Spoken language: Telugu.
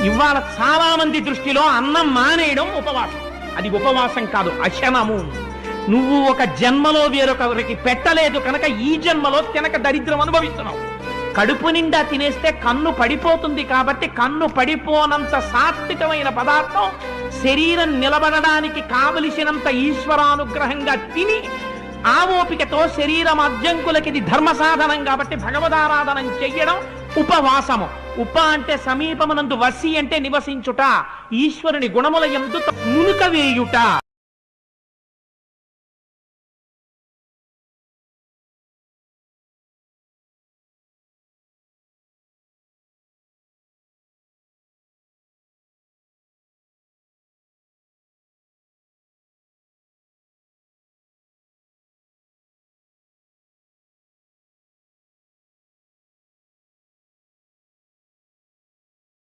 ఇవాళ చాలా మంది దృష్టిలో అన్నం మానేయడం ఉపవాసం. అది ఉపవాసం కాదు, అశనము. నువ్వు ఒక జన్మలో వేరొకరికి పెట్టలేదు కనుక ఈ జన్మలో తినక దరిద్రం అనుభవిస్తున్నావు. కడుపు నిండా తినేస్తే కన్ను పడిపోతుంది కాబట్టి కన్ను పడిపోనంత సాత్వికమైన పదార్థం శరీరం నిలబడడానికి కావలసినంత ఈశ్వరానుగ్రహంగా తిని ఆ ఓపికతో శరీరం అద్యంకులకి ఇది ధర్మ సాధనం కాబట్టి భగవదారాధనం చెయ్యడం ఉపవాసము. ఉప అంటే సమీపమునందు, వసి అంటే నివసించుట, ఈశ్వరుని గుణముల యందు మునుక వేయుట.